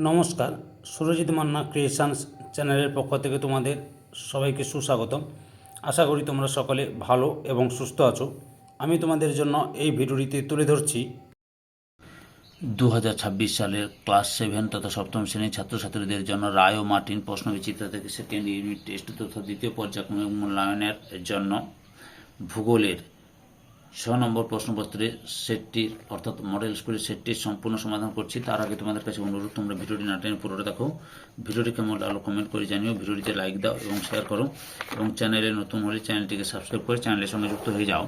নমস্কার, সুরজিৎ মান্না ক্রিয়েশনস চ্যানেলের পক্ষ থেকে তোমাদের সবাইকে সুস্বাগতম। আশা করি তোমরা সকলে ভালো এবং সুস্থ আছো। আমি তোমাদের জন্য এই ভিডিওটিতে তুলে ধরছি 2026 সালের ক্লাস 7 তথা সপ্তম শ্রেণীর ছাত্রছাত্রীদের জন্য রায় ও মার্টিন প্রশ্নবিচিত্রা থেকে সেকেন্ড ইউনিট টেস্ট তথা দ্বিতীয় পর্যায়ক্রমিক মূল্যায়নের জন্য ভূগোলের 6 নম্বর প্রশ্নপত্রের সেটটির অর্থাৎ মডেল স্কুলের সেটটির সম্পূর্ণ সমাধান করছি। তার আগে তোমাদের কাছে অনুরোধ, তোমরা ভিডিওটি না টেনে পুরোটা দেখো। ভিডিওটি কেমন লাগলো কমেন্ট করে জানিও, ভিডিওটিতে লাইক দাও এবং শেয়ার করো, এবং চ্যানেলে নতুন হলে চ্যানেলটিকে সাবস্ক্রাইব করে চ্যানেলের সঙ্গে যুক্ত হয়ে যাও।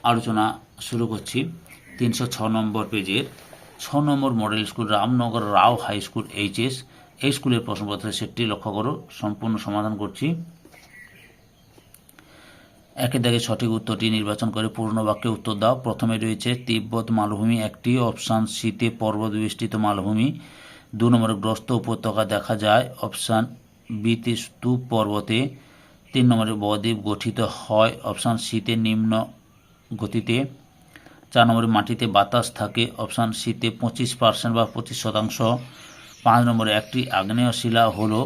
আলোচনা শুরু করছি 306 নম্বর পেজের 6 নম্বর মডেল স্কুল রামনগর রাও হাই স্কুল এইচএস, এই স্কুলের প্রশ্নপত্রের সেটটি লক্ষ্য করো, সম্পূর্ণ সমাধান করছি। একের দাগে সঠিক উত্তরটি নির্বাচন করে পূর্ণ বাক্যে উত্তর দাও। প্রথমে রয়েছে তিব্বত মালভূমি একটি, অপশান সিতে পর্বত বেষ্টিত মালভূমি। 2 নম্বরে গ্রস্ত উপত্যকা দেখা যায়, অপশান বিতে স্তূপ পর্বতে। 3 নম্বরে বদ্বীপ গঠিত হয়, অপশান সিতে নিম্ন গতিতে। 4 নম্বরে মাটিতে বাতাস থাকে, অপশান সিতে 25% বা 25%। 5 নম্বরে একটি আগ্নেয় শিলা হলো,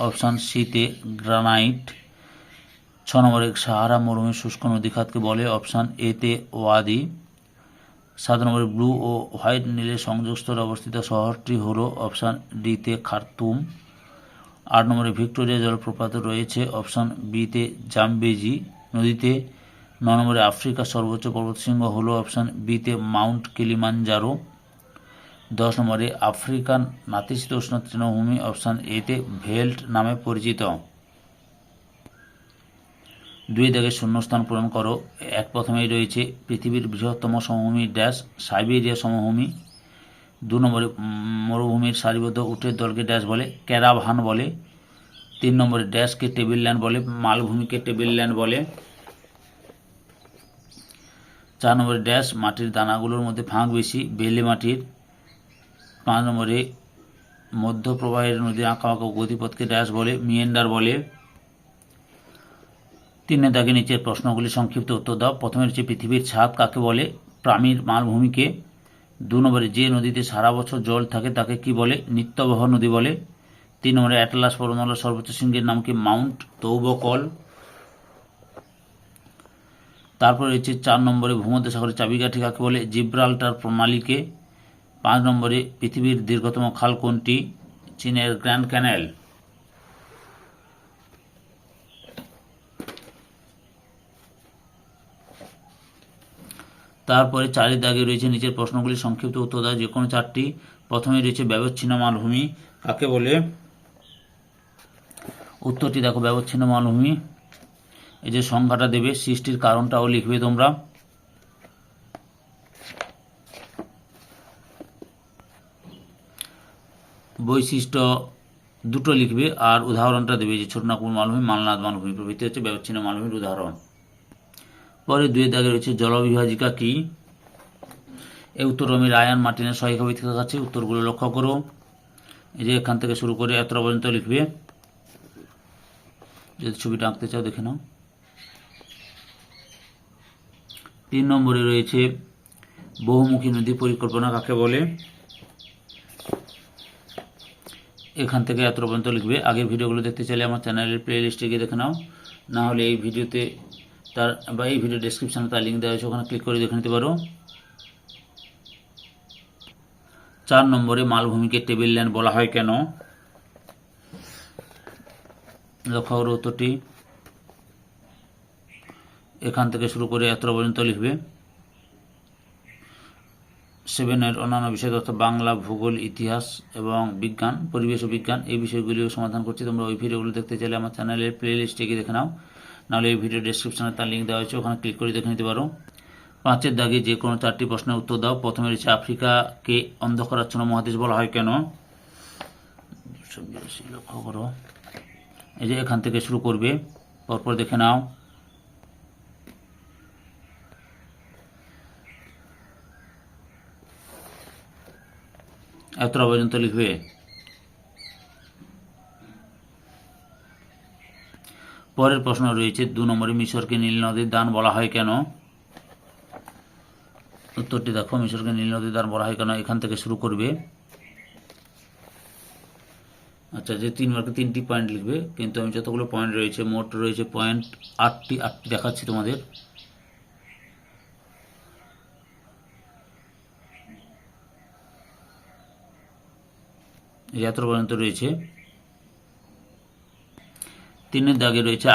অপশান সিতে গ্রানাইট। 6 নম্বরে সাহারা মরুভূমি শুষ্ক নদীখাতকে বলে, অপশান এতে ওয়াদি। 7 নম্বরে ব্লু ও হোয়াইট নীলের সংযোগস্থলে অবস্থিত শহরটি হলো, অপশান ডিতে খার্তুম। 8 নম্বরে ভিক্টোরিয়া জলপ্রপাত রয়েছে, অপশান বিতে জামবেজি নদীতে। 9 নম্বরে আফ্রিকার সর্বোচ্চ পর্বতশৃঙ্গ হলো, অপশান বিতে মাউন্ট কিলিমানজারো। 10 নম্বরে আফ্রিকান নাতিশীতোষ্ণ তৃণভূমি, অপশান এতে ভেল্ট নামে পরিচিত। 2 দাগে শূন্যস্থান পূরণ করো। প্রথমেই রয়েছে পৃথিবীর বৃহত্তম সমভূমি ড্যাশ, সাইবেরিয়া সমভূমি। 2 নম্বরে মরুভূমির সারিবদ্ধ উটের দলকে ড্যাশ বলে, ক্যারাভান বলে। 3 নম্বরে ড্যাশকে টেবিল ল্যান্ড বলে, মালভূমিকে টেবিল ল্যান্ড বলে। 4 নম্বরে ড্যাশ মাটির দানাগুলোর মধ্যে ফাঁক বেশি, বেলে মাটির। 5 নম্বরে মধ্যপ্রবাহের নদীর আঁকা আঁকা গতিপথকে ড্যাশ বলে, মিয়েন্ডার বলে। 3 দাগে নিচের প্রশ্নগুলি সংক্ষিপ্ত উত্তর দাও। প্রথমে হচ্ছে পৃথিবীর ছাদ কাকে বলে, পামির মালভূমিকে। 2 নম্বরে যে নদীতে সারা বছর জল থাকে তাকে কি বলে, নিত্যবহ নদী বলে। 3 নম্বরে অ্যাটলাস পর্বতমালার সর্বোচ্চ শৃঙ্গের নাম কি, মাউন্ট তৌবকল। তারপরে রয়েছে 4 নম্বরে ভূমধ্যসাগরের চাবিকাঠি কাকে বলে, জিব্রাল্টার প্রণালীকে। 5 নম্বরে পৃথিবীর দীর্ঘতম খাল কোনটি, চীনের গ্র্যান্ড ক্যানেল। তারপরে 4 দাগে রয়েছে নিচের প্রশ্নগুলি সংক্ষিপ্ত উত্তর দাও, যে কোনো 4টি। প্রথমে রয়েছে ব্যবচ্ছিন্ন মালভূমি কাকে বলে, উত্তরটি দেখো, ব্যবচ্ছিন্ন মালভূমি। এই যে সংখ্যাটা দেবে, সৃষ্টির কারণটাও লিখবে তোমরা। বৈশিষ্ট্য দুটো লিখবে আর উদাহরণটা দেবে, যে ছোটনাগপুর মালভূমি, মালনাদ মালভূমি প্রভৃতি হচ্ছে ব্যবচ্ছিন্ন মালভূমির উদাহরণ। পরে 2 দাগে রয়েছে জলবিভাজিকা কি, এই উত্তর আমি রায়ান মার্টিনের সহায়িকা কাছে। উত্তরগুলো লক্ষ্য করো, এই যে এখান থেকে শুরু করে এত পর্যন্ত লিখবে। যদি ছবিটা আঁকতে চাও দেখে নাও। 3 নম্বরে রয়েছে বহুমুখী নদী পরিকল্পনা কাকে বলে, এখান থেকে এত পর্যন্ত লিখবে। আগের ভিডিওগুলো দেখতে চাইলে আমার চ্যানেলের প্লে লিস্টে গিয়ে দেখে নাও, না হলে এই ভিডিওতে তার বা এই ভিডিও ডেসক্রিপশনে তার লিঙ্ক দেওয়া হয়েছে, ওখানে ক্লিক করে দেখে নিতে পারো। 4 নম্বরে মালভূমিকে টেবিল ল্যান্ড বলা হয় কেন, লক্ষ্য করো উত্তরটি। এখান থেকে শুরু করে এত পর্যন্ত লিখবে। 7 অন্যান্য বিষয় তথা বাংলা, ভূগোল, ইতিহাস এবং বিজ্ঞান, পরিবেশ ও বিজ্ঞান, এই বিষয়গুলিও সমাধান করছি। তোমরা ওই ভিডিওগুলো দেখতে চাইলে আমার চ্যানেলের প্লে লিস্টে গিয়ে দেখে নাও, নাহলে এই ভিডিও ডেসক্রিপশনে তার লিঙ্ক দেওয়া হয়েছে, ওখানে ক্লিক করে দেখে নিতে পারো। 5 দাগে যে কোনো 4টি প্রশ্নের উত্তর দাও। প্রথমে রয়েছে আফ্রিকাকে অন্ধকারাচ্ছন্ন মহাদেশ বলা হয় কেন, লক্ষ্য করো, এই যে এখান থেকে শুরু করবে, পরপর দেখে নাও। এত পর্যন্ত লিখবে। পরের প্রশ্ন রয়েছে 2 নম্বরে মিশরকে নীল নদীর দান বলা হয় কেন, উত্তরটি দেখো, মিশরকে নীল নদীর দান বলা হয় কেন, এখান থেকে শুরু করবে। আচ্ছা, যে 3 মার্কে 3টি পয়েন্ট লিখবে, কিন্তু আমি যতগুলো পয়েন্ট রয়েছে, মোট রয়েছে পয়েন্ট 8টি দেখাচ্ছি তোমাদের। এই এত পর্যন্ত রয়েছে। 3-এর দাগে রয়েছে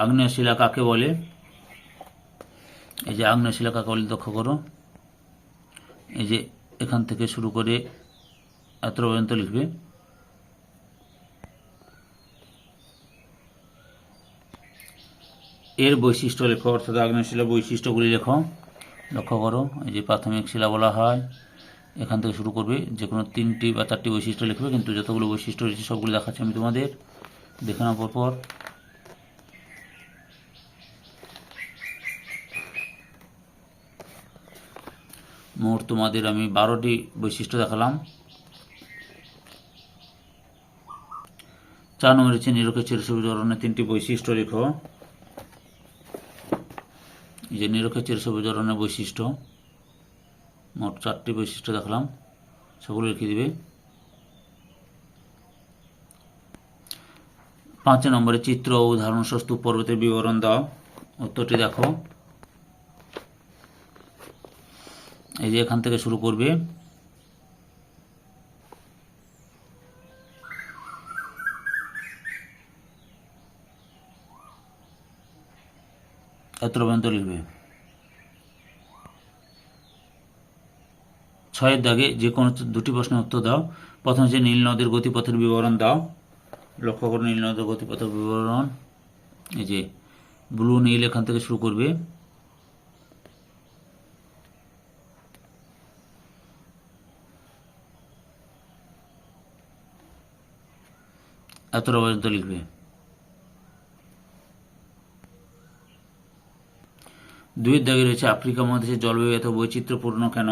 আগ্নেয় শিলা কাকে বলে। এই যে আগ্নেয় শিলা কাকে বলে লক্ষ্য করো। এই যে এখান থেকে শুরু করে এত পর্যন্ত লিখবে। এর বৈশিষ্ট্য লেখো, অর্থাৎ আগ্নেয় শিলার বৈশিষ্ট্যগুলি লেখো। লক্ষ্য করো, এই যে প্রাথমিক শিলা বলা হয়। এখান থেকে শুরু করবে, যে কোনো 3টি বা 4টি বৈশিষ্ট্য লিখবে, কিন্তু যতগুলো বৈশিষ্ট্য রয়েছে সবগুলো দেখাচ্ছি আমি তোমাদের, দেখে নাও পরপর। মোট তোমাদের আমি 12টি বৈশিষ্ট্য দেখালাম। 4 নম্বর হচ্ছে নিরক্ষের চিরসবুজ অরণ্যের 3টি বৈশিষ্ট্য লেখো। এই যে নিরক্ষের চিরসবুজ অরণ্যের বৈশিষ্ট্য, মোট 4টি বৈশিষ্ট্য দেখালাম, সেগুলো লিখে দিবে। 5 নম্বরে চিত্র ও উদাহরণ সহ স্তূপ পর্বতের বিবরণ দাও। উত্তরটি দেখো। এই যে এখান থেকে শুরু করবে, এত পর্যন্ত লিখবে। 6-এর দাগে যে কোনো 2টি প্রশ্নের উত্তর দাও। প্রথম হচ্ছে নীল নদের গতিপথের বিবরণ দাও। লক্ষ্য করো নীল নদের গতিপথের বিবরণ। এই যে ব্লু নীল এখান থেকে শুরু করবে। এতটা পর্যন্ত লিখবে। 2-এর দাগে রয়েছে আফ্রিকা মহাদেশের জলবায়ু এত বৈচিত্র্যপূর্ণ কেন।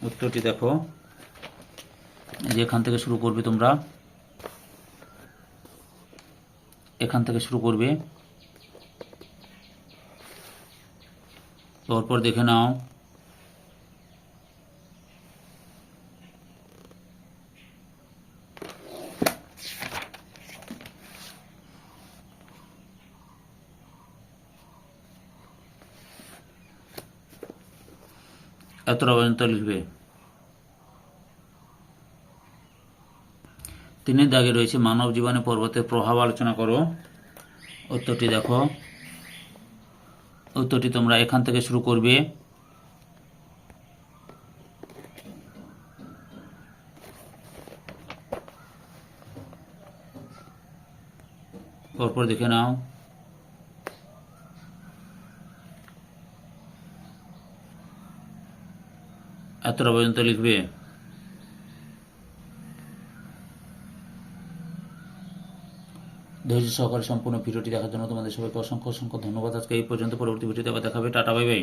উত্তরটি দেখো। যে এখান থেকে শুরু করবে, তোমরা এখান থেকে শুরু করবে, পরপর দেখে নাও। এতটা পর্যন্ত লিখবে। 3-এর দাগে রয়েছে মানব জীবনে পর্বতের প্রভাব আলোচনা করো। উত্তরটি দেখো। উত্তরটি তোমরা এখান থেকে শুরু করবে, পরপর দেখে নাও। এতটা পর্যন্ত লিখবে। ধৈর্য সহকারে সম্পূর্ণ ভিডিওটি দেখার জন্য তোমাদের সবাইকে অসংখ্য অসংখ্য ধন্যবাদ। আজকে এই পর্যন্ত, পরবর্তী ভিডিওতে আবার দেখাবে। Tata, bye bye.